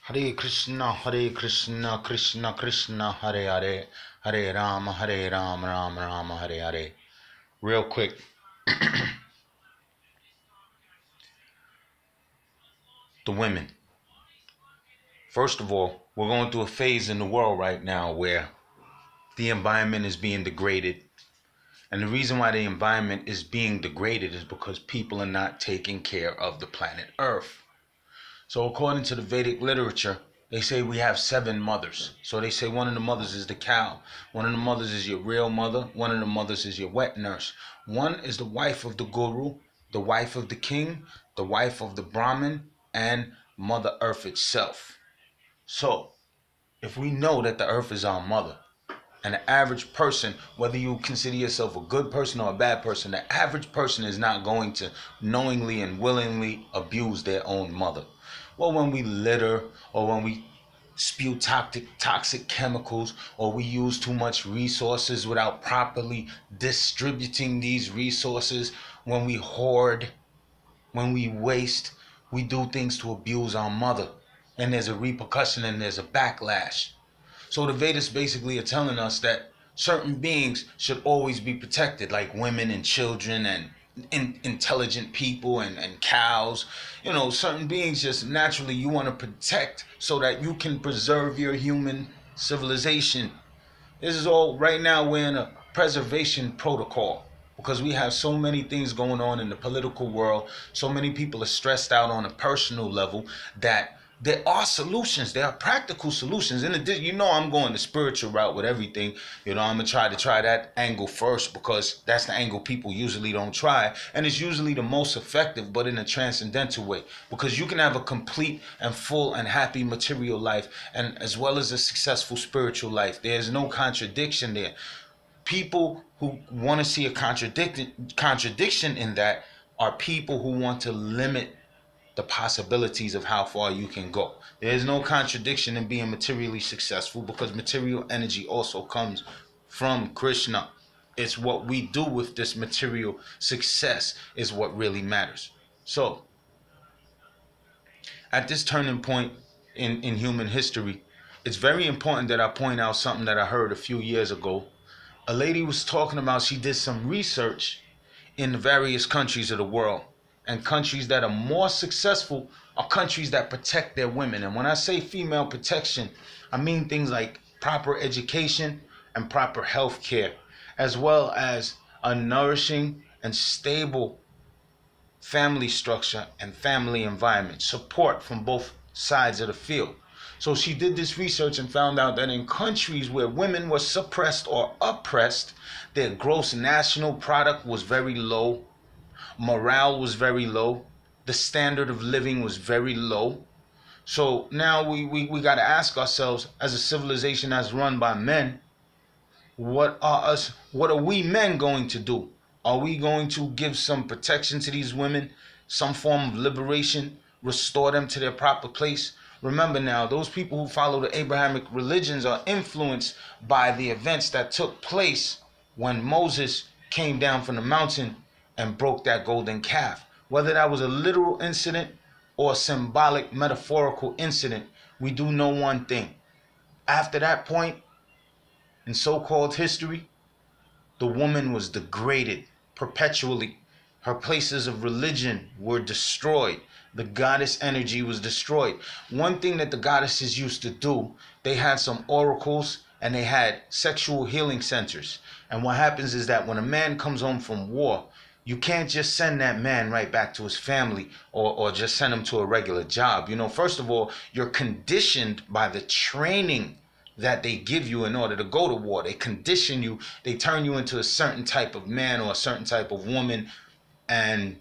Hare Krishna, Krishna Krishna, Hare Hare, Hare Ram, Ram, Hare Hare. Real quick, the women. First of all, we're going through a phase in the world right now where the environment is being degraded. And the reason why the environment is being degraded is because people are not taking care of the planet Earth. So according to the Vedic literature, they say we have 7 mothers. So they say one of the mothers is the cow. One of the mothers is your real mother. One of the mothers is your wet nurse. One is the wife of the guru, the wife of the king, the wife of the Brahmin, and Mother Earth itself. So if we know that the earth is our mother, and the average person, whether you consider yourself a good person or a bad person, the average person is not going to knowingly and willingly abuse their own mother. Well, when we litter, or when we spew toxic chemicals, or we use too much resources without properly distributing these resources, when we hoard, when we waste, we do things to abuse our mother. And there's a repercussion and there's a backlash. So the Vedas basically are telling us that certain beings should always be protected, like women and children and intelligent people and cows. You know, certain beings just naturally you want to protect so that you can preserve your human civilization. This is all right now we're in a preservation protocol because we have so many things going on in the political world. So many people are stressed out on a personal level that there are solutions. There are practical solutions. In addition, you know, I'm going the spiritual route with everything. You know, I'm going to try that angle first because that's the angle people usually don't try. And it's usually the most effective, but in a transcendental way. Because you can have a complete and full and happy material life and as well as a successful spiritual life. There's no contradiction there. People who want to see a contradiction in that are people who want to limit the possibilities of how far you can go. There is no contradiction in being materially successful because material energy also comes from Krishna. It's what we do with this material success is what really matters. So, at this turning point in human history, it's very important that I point out something that I heard a few years ago. A lady was talking about she did some research in the various countries of the world. And countries that are more successful are countries that protect their women. And when I say female protection, I mean things like proper education and proper health care, as well as a nourishing and stable family structure and family environment, support from both sides of the field. So she did this research and found out that in countries where women were suppressed or oppressed, their gross national product was very low. Morale was very low. The standard of living was very low. So now we got to ask ourselves, as a civilization that's run by men, what are we men going to do? Are we going to give some protection to these women, some form of liberation, restore them to their proper place? Remember now, those people who follow the Abrahamic religions are influenced by the events that took place when Moses came down from the mountain and broke that golden calf. Whether that was a literal incident or a symbolic, metaphorical incident, we do know one thing. After that point in so-called history, the woman was degraded perpetually. Her places of religion were destroyed. The goddess energy was destroyed. One thing that the goddesses used to do, they had some oracles and they had sexual healing centers. And what happens is that when a man comes home from war, you can't just send that man right back to his family or just send him to a regular job. You know, first of all, you're conditioned by the training that they give you in order to go to war. They condition you. They turn you into a certain type of man or a certain type of woman. And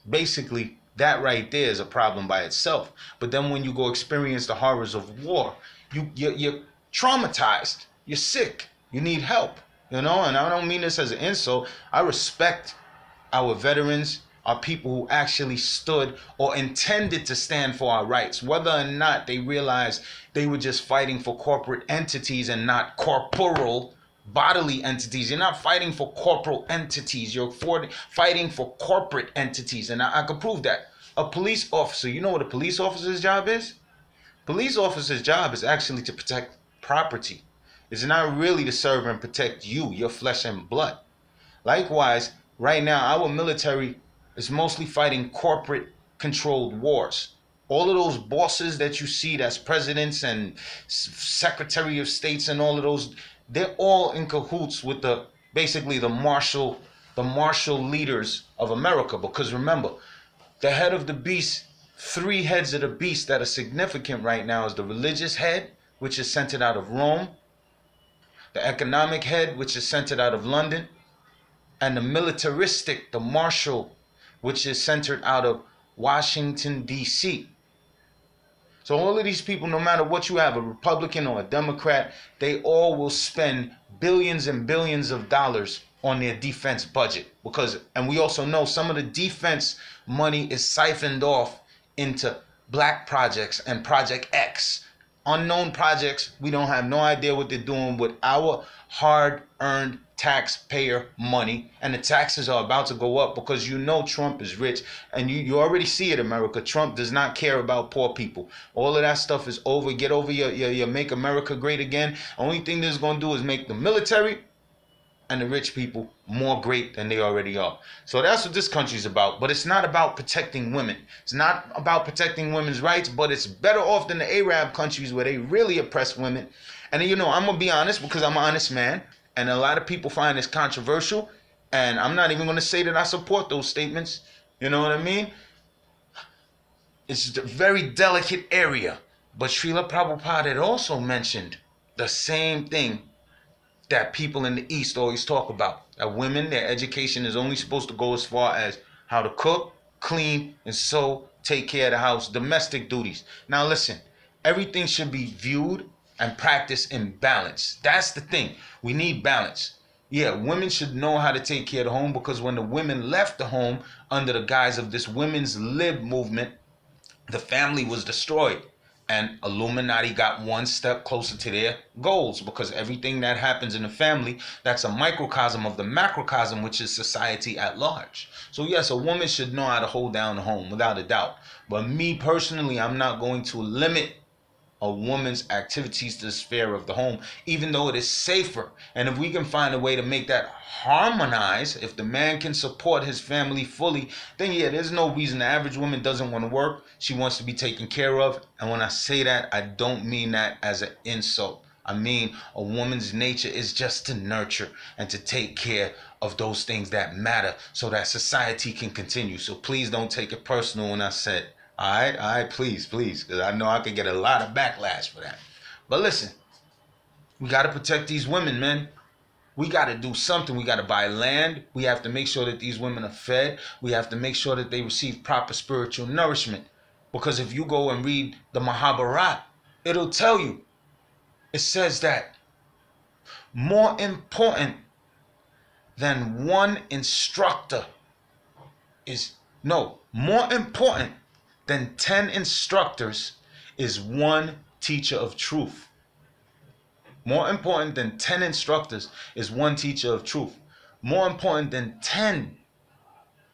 basically, that right there is a problem by itself. But then when you go experience the horrors of war, you're traumatized. You're sick. You need help. You know, and I don't mean this as an insult. I respect our veterans, are people who actually stood or intended to stand for our rights, whether or not they realized they were just fighting for corporate entities and not corporal bodily entities. You're not fighting for corporal entities. You're fighting for corporate entities. And I can prove that. A police officer, you know what a police officer's job is? Police officer's job is actually to protect property. It's not really to serve and protect you, your flesh and blood. Likewise, right now, our military is mostly fighting corporate controlled wars. All of those bosses that you see, that's presidents and secretary of states and all of those, they're all in cahoots with basically the martial leaders of America. Because remember, the head of the beast, three heads of the beast that are significant right now is the religious head, which is centered out of Rome, the economic head, which is centered out of London, and the militaristic, the martial, which is centered out of Washington, D.C. So all of these people, no matter what you have, a Republican or a Democrat, they all will spend billions and billions of dollars on their defense budget. And we also know some of the defense money is siphoned off into black projects and Project X. Unknown projects, we don't have no idea what they're doing with our hard-earned taxpayer money, and the taxes are about to go up because you know Trump is rich, and you already see it, America. Trump does not care about poor people. All of that stuff is over. Get over your Make America Great Again. Only thing this is going to do is make the military and the rich people more great than they already are. So that's what this country is about. But it's not about protecting women. It's not about protecting women's rights, but it's better off than the Arab countries where they really oppress women. And you know, I'm going to be honest because I'm an honest man. And a lot of people find this controversial. And I'm not even going to say that I support those statements. You know what I mean? It's a very delicate area. But Srila Prabhupada had also mentioned the same thing that people in the East always talk about. That women, their education is only supposed to go as far as how to cook, clean, and sew, take care of the house, domestic duties. Now listen, everything should be viewed and practiced in balance. That's the thing. We need balance. Yeah, women should know how to take care of the home, because when the women left the home under the guise of this women's lib movement, the family was destroyed. And Illuminati got one step closer to their goals, because everything that happens in the family, that's a microcosm of the macrocosm, which is society at large. So yes, a woman should know how to hold down the home, without a doubt. But me personally, I'm not going to limit a woman's activities to the sphere of the home, even though it is safer. And if we can find a way to make that harmonize, if the man can support his family fully, then yeah, there's no reason the average woman doesn't want to work. She wants to be taken care of. And when I say that, I don't mean that as an insult. I mean, a woman's nature is just to nurture and to take care of those things that matter so that society can continue. So please don't take it personal when I said, all right, please, because I know I could get a lot of backlash for that. But listen, we got to protect these women, man. We got to do something. We got to buy land. We have to make sure that these women are fed. We have to make sure that they receive proper spiritual nourishment. Because if you go and read the Mahabharata, it'll tell you. It says that more important than one instructor more important than 10 instructors is one teacher of truth. More important than 10 instructors is one teacher of truth. More important than 10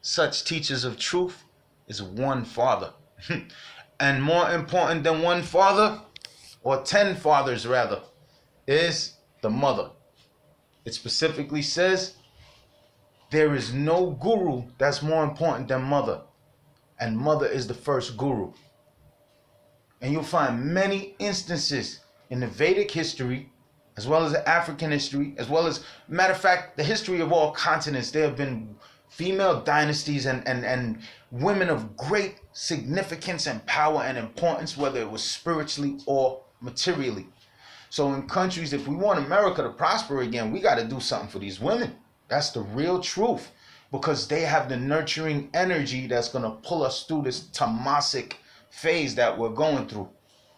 such teachers of truth is one father. And more important than one father, or 10 fathers rather, is the mother. It specifically says there is no guru that's more important than mother. And mother is the first guru. And you'll find many instances in the Vedic history, as well as the African history, as well as, matter of fact, the history of all continents. There have been female dynasties and women of great significance and power and importance, whether it was spiritually or materially. So in countries, if we want America to prosper again, we got to do something for these women. That's the real truth. Because they have the nurturing energy that's going to pull us through this tamasic phase that we're going through.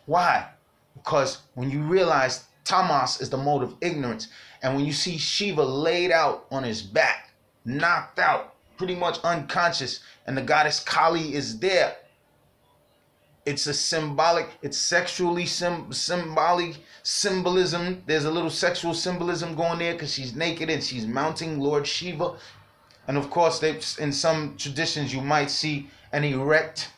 Why? Because when you realize tamas is the mode of ignorance, and when you see Shiva laid out on his back, knocked out, pretty much unconscious, and the goddess Kali is there, it's a symbolic, it's sexually symbolic symbolism. There's a little sexual symbolism going there because she's naked and she's mounting Lord Shiva. And of course, in some traditions, you might see an erect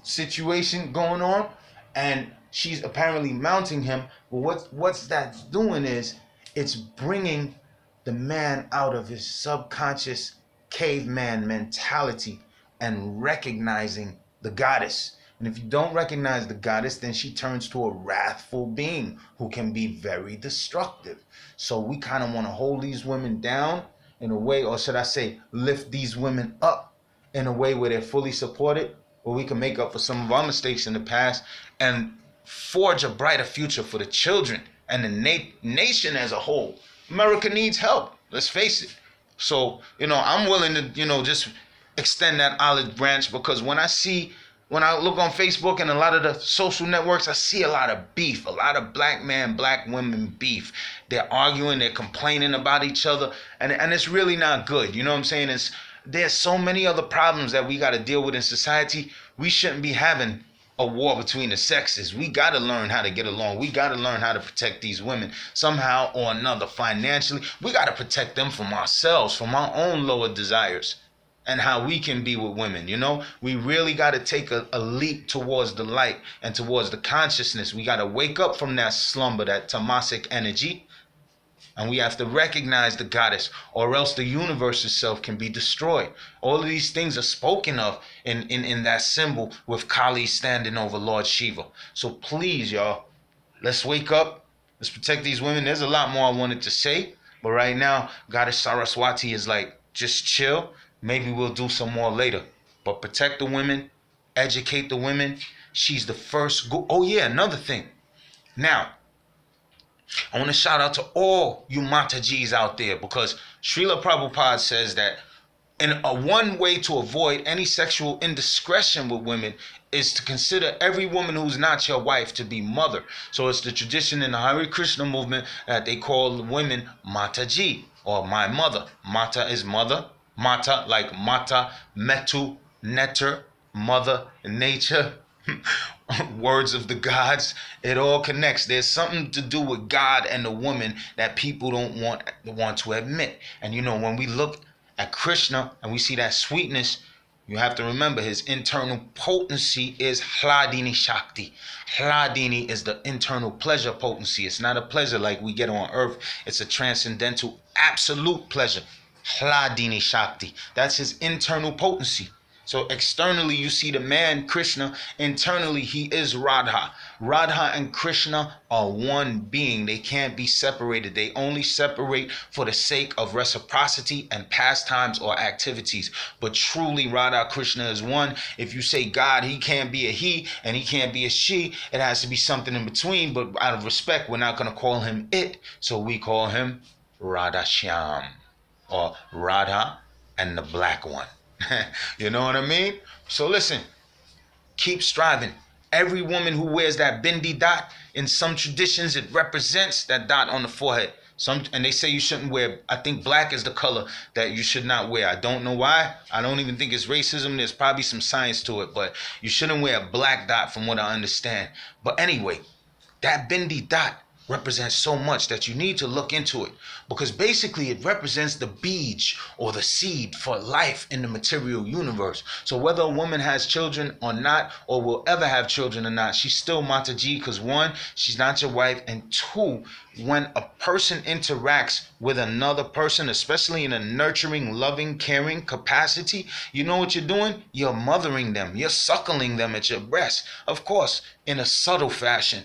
situation going on. And she's apparently mounting him. But what's that doing is it's bringing the man out of his subconscious caveman mentality and recognizing the goddess. And if you don't recognize the goddess, then she turns to a wrathful being who can be very destructive. So we kind of want to hold these women down in a way, or should I say, lift these women up in a way where they're fully supported, where we can make up for some of our mistakes in the past and forge a brighter future for the children and the nation as a whole. America needs help. Let's face it. So, I'm willing to, just extend that olive branch, because when I look on Facebook and a lot of the social networks, I see a lot of beef, a lot of black man, black women beef. They're arguing, they're complaining about each other, and it's really not good. You know what I'm saying? There's so many other problems that we got to deal with in society. We shouldn't be having a war between the sexes. We got to learn how to get along. We got to learn how to protect these women somehow or another financially. We got to protect them from ourselves, from our own lower desires, and how we can be with women. We really got to take a leap towards the light and towards the consciousness. We got to wake up from that slumber, that tamasic energy, and we have to recognize the goddess, or else the universe itself can be destroyed. All of these things are spoken of in that symbol with Kali standing over Lord Shiva. So please, y'all, let's wake up. Let's protect these women. There's a lot more I wanted to say, but right now, Goddess Saraswati is like, just chill. Maybe we'll do some more later. But protect the women, educate the women. She's the first. Oh yeah, another thing. Now, I want to shout out to all you Matajis out there, because Srila Prabhupada says that one way to avoid any sexual indiscretion with women is to consider every woman who's not your wife to be mother. So it's the tradition in the Hare Krishna movement that they call women Mataji, or my mother. Mata is mother. Mata, like Mata, Metu, Netter, mother, nature. Words of the gods, it all connects. There's something to do with God and the woman that people don't want to admit. And when we look at Krishna and we see that sweetness, you have to remember his internal potency is Hladini Shakti. Hladini is the internal pleasure potency. It's not a pleasure like we get on earth. It's a transcendental absolute pleasure. Hladini Shakti. That's his internal potency. So externally, you see the man, Krishna. Internally, he is Radha. Radha and Krishna are one being. They can't be separated. They only separate for the sake of reciprocity and pastimes or activities. But truly, Radha Krishna is one. If you say God, he can't be a he and he can't be a she. It has to be something in between. But out of respect, we're not going to call him it. So we call him Radha Shyam, or Radha and the black one. You know what I mean? So listen, keep striving. Every woman who wears that bindi dot, in some traditions, it represents that dot on the forehead. And they say you shouldn't wear, I think black is the color that you should not wear. I don't know why. I don't even think it's racism. There's probably some science to it, but you shouldn't wear a black dot from what I understand. But anyway, that bindi dot represents so much that you need to look into it, because basically it represents the beej, or the seed for life in the material universe. So whether a woman has children or not, or will ever have children or not, she's still Mataji, because one, she's not your wife, and two, when a person interacts with another person, especially in a nurturing, loving, caring capacity, you know what you're doing? You're mothering them. You're suckling them at your breast. Of course, in a subtle fashion.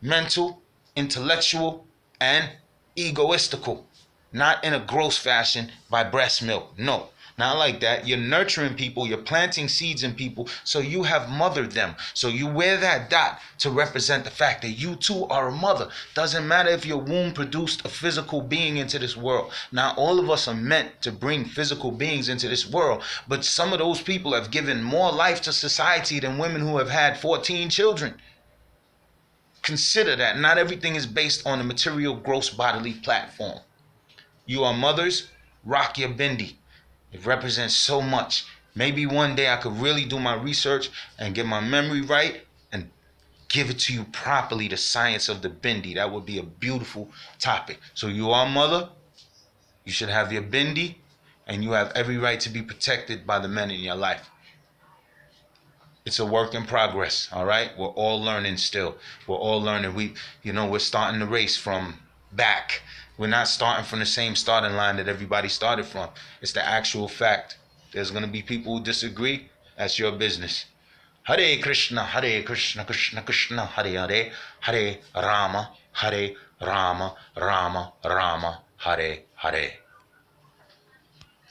Mental, intellectual, and egoistical. Not in a gross fashion by breast milk. No, not like that. You're nurturing people. You're planting seeds in people. So you have mothered them. So you wear that dot to represent the fact that you too are a mother. Doesn't matter if your womb produced a physical being into this world. Now all of us are meant to bring physical beings into this world. But some of those people have given more life to society than women who have had 14 children. Consider that not everything is based on a material gross bodily platform. You are mothers, rock your bindi. It represents so much. Maybe one day I could really do my research and get my memory right and give it to you properly, the science of the bindi. That would be a beautiful topic. So you are mother, you should have your bindi, and you have every right to be protected by the men in your life. It's a work in progress. All right, we're all learning still. We're all learning. We're starting the race from back. We're not starting from the same starting line that everybody started from. It's the actual fact. There's gonna be people who disagree. That's your business. Hare Krishna, Krishna Krishna, Hare Hare, Hare Rama, Rama Rama, Hare Hare.